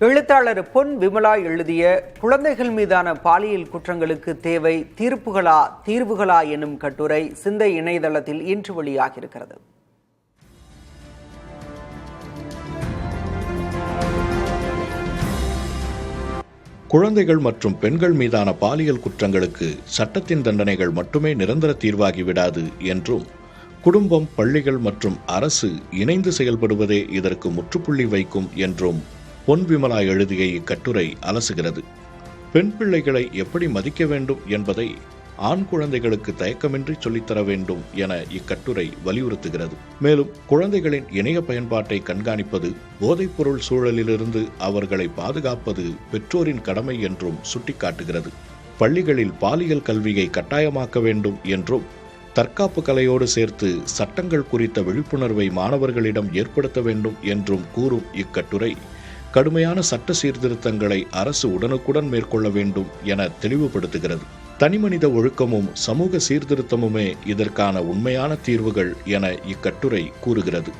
எழுத்தாளர் பொன் விமலா எழுதிய குழந்தைகள் மீதான பாலியல் குற்றங்களுக்கு தேவை தீர்வுகளா எனும் கட்டுரை சிந்தை இணையதளத்தில் இன்று வெளியாகியிருக்கிறது. குழந்தைகள் மற்றும் பெண்கள் மீதான பாலியல் குற்றங்களுக்கு சட்டத்தின் தண்டனைகள் மட்டுமே நிரந்தர தீர்வாகிவிடாது என்றும், குடும்பம், பள்ளிகள் மற்றும் அரசு இணைந்து செயல்படுவதே இதற்கு முற்றுப்புள்ளி வைக்கும் என்றும் பொன் விமலா எழுதிய இக்கட்டுரை அலசுகிறது. பெண் பிள்ளைகளை எப்படி மதிக்க வேண்டும் என்பதை ஆண் குழந்தைகளுக்கு தயக்கமின்றி சொல்லித்தர வேண்டும் என இக்கட்டுரை வலியுறுத்துகிறது. மேலும் குழந்தைகளின் இணைய பயன்பாட்டை கண்காணிப்பது, போதைப்பொருள் சூழலிலிருந்து அவர்களை பாதுகாப்பது பெற்றோரின் கடமை என்றும் சுட்டிக்காட்டுகிறது. பள்ளிகளில் பாலியல் கல்வியை கட்டாயமாக்க வேண்டும் என்றும், தற்காப்பு கலையோடு சேர்த்து சட்டங்கள் குறித்த விழிப்புணர்வை மாணவர்களிடம் ஏற்படுத்த வேண்டும் என்றும் கூறும் இக்கட்டுரை, கடுமையான சட்ட சீர்திருத்தங்களை அரசு உடனுக்குடன் மேற்கொள்ள வேண்டும் என தெளிவுபடுத்துகிறது. தனிமனித ஒழுக்கமும் சமூக சீர்திருத்தமுமே இதற்கான உண்மையான தீர்வுகள் என இக்கட்டுரை கூறுகிறது.